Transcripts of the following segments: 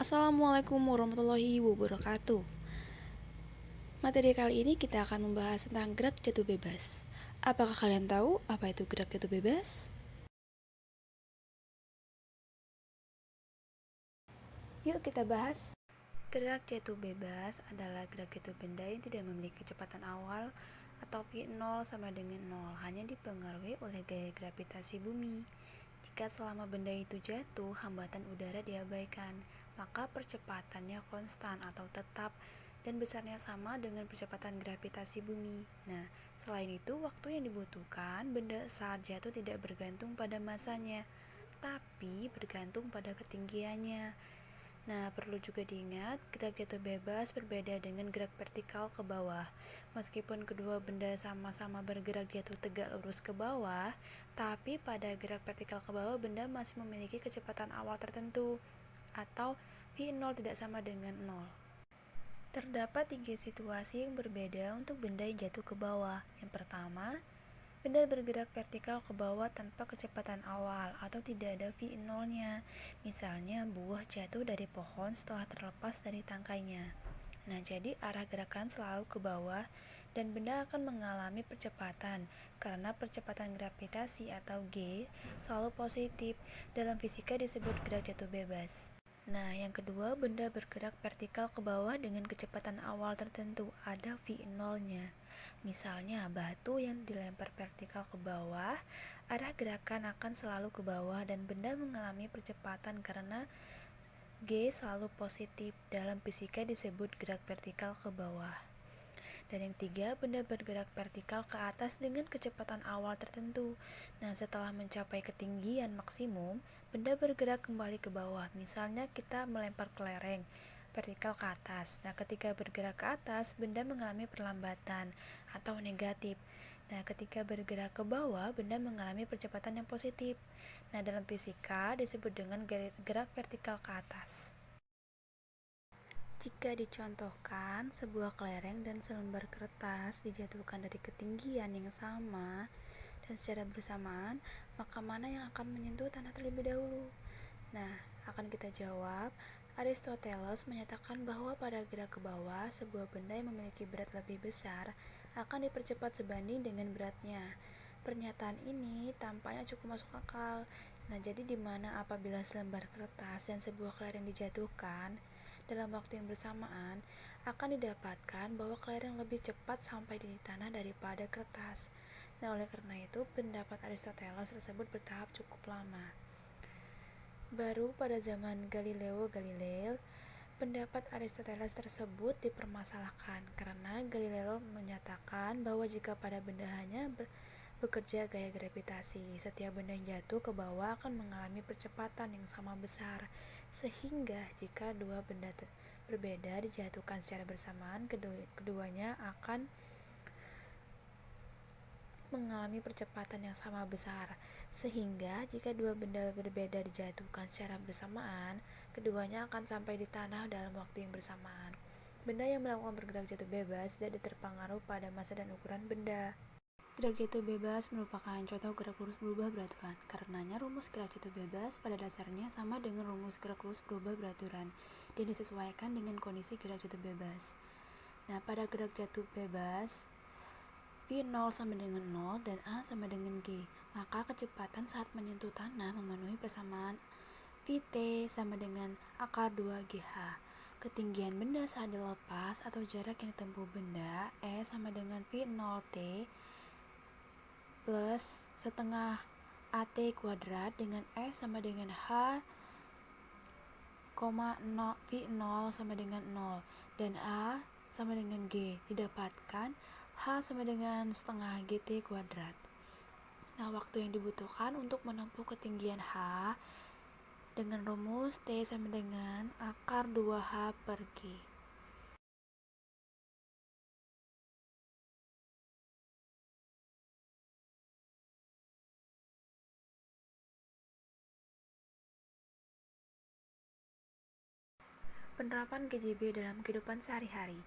Assalamualaikum warahmatullahi wabarakatuh. Materi kali ini kita akan membahas tentang gerak jatuh bebas. Apakah kalian tahu apa itu gerak jatuh bebas? Yuk kita bahas. Gerak jatuh bebas adalah gerak jatuh benda yang tidak memiliki kecepatan awal atau V0 sama dengan 0, hanya dipengaruhi oleh gaya gravitasi bumi. Jika selama benda itu jatuh, hambatan udara diabaikan, maka percepatannya konstan atau tetap dan besarnya sama dengan percepatan gravitasi bumi. Nah, selain itu, waktu yang dibutuhkan benda saat jatuh tidak bergantung pada masanya, tapi bergantung pada ketinggiannya. Nah, perlu juga diingat, gerak jatuh bebas berbeda dengan gerak vertikal ke bawah. Meskipun kedua benda sama-sama bergerak jatuh tegak lurus ke bawah, tapi pada gerak vertikal ke bawah benda masih memiliki kecepatan awal tertentu, atau V0 tidak sama dengan 0. Terdapat 3 situasi yang berbeda untuk benda yang jatuh ke bawah. Yang pertama, benda bergerak vertikal ke bawah tanpa kecepatan awal atau tidak ada V0-nya. Misalnya buah jatuh dari pohon setelah terlepas dari tangkainya. Nah, jadi arah gerakan selalu ke bawah dan benda akan mengalami percepatan karena percepatan gravitasi atau G selalu positif. Dalam fisika disebut gerak jatuh bebas. Nah, yang kedua, benda bergerak vertikal ke bawah dengan kecepatan awal tertentu, ada V0-nya. Misalnya, batu yang dilempar vertikal ke bawah, arah gerakan akan selalu ke bawah dan benda mengalami percepatan karena G selalu positif. Dalam fisika disebut gerak vertikal ke bawah. Dan yang tiga, benda bergerak vertikal ke atas dengan kecepatan awal tertentu. Nah, setelah mencapai ketinggian maksimum, benda bergerak kembali ke bawah. Misalnya kita melempar kelereng vertikal ke atas. Nah, ketika bergerak ke atas, benda mengalami perlambatan atau negatif. Nah, ketika bergerak ke bawah, benda mengalami percepatan yang positif. Nah, dalam fisika disebut dengan gerak vertikal ke atas. Jika dicontohkan, sebuah kelereng dan selembar kertas dijatuhkan dari ketinggian yang sama dan secara bersamaan, maka mana yang akan menyentuh tanah terlebih dahulu? Nah, akan kita jawab, Aristoteles menyatakan bahwa pada gerak ke bawah, sebuah benda yang memiliki berat lebih besar akan dipercepat sebanding dengan beratnya. Pernyataan ini tampaknya cukup masuk akal. Nah, jadi di mana apabila selembar kertas dan sebuah kelereng dijatuhkan dalam waktu yang bersamaan, akan didapatkan bahwa kelereng lebih cepat sampai di tanah daripada kertas. Nah, oleh karena itu, pendapat Aristoteles tersebut bertahap cukup lama. Baru pada zaman Galileo Galilei, pendapat Aristoteles tersebut dipermasalahkan karena Galileo menyatakan bahwa jika pada benda hanya bekerja gaya gravitasi, setiap benda yang jatuh ke bawah akan mengalami percepatan yang sama besar, sehingga jika dua benda berbeda dijatuhkan secara bersamaan, keduanya akan mengalami percepatan yang sama besar, sehingga jika dua benda berbeda dijatuhkan secara bersamaan, keduanya akan sampai di tanah dalam waktu yang bersamaan. Benda yang melakukan bergerak jatuh bebas tidak terpengaruh pada massa dan ukuran benda. Gerak jatuh bebas merupakan contoh gerak lurus berubah beraturan. Karenanya rumus gerak jatuh bebas pada dasarnya sama dengan rumus gerak lurus berubah beraturan dan disesuaikan dengan kondisi gerak jatuh bebas. Nah, pada gerak jatuh bebas, V0 sama dengan 0 dan A sama dengan G, maka kecepatan saat menyentuh tanah memenuhi persamaan Vt sama dengan akar 2GH. Ketinggian benda saat dilepas atau jarak yang ditempuh benda E sama dengan V0T plus setengah AT kuadrat dengan S sama dengan H, V0 sama dengan 0 dan A sama dengan G didapatkan H sama dengan setengah GT kuadrat. Nah, waktu yang dibutuhkan untuk menempuh ketinggian H dengan rumus T sama dengan akar 2H per G. Penerapan GJB dalam kehidupan sehari-hari.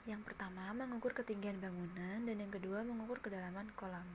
Yang pertama, mengukur ketinggian bangunan dan yang kedua, mengukur kedalaman kolam.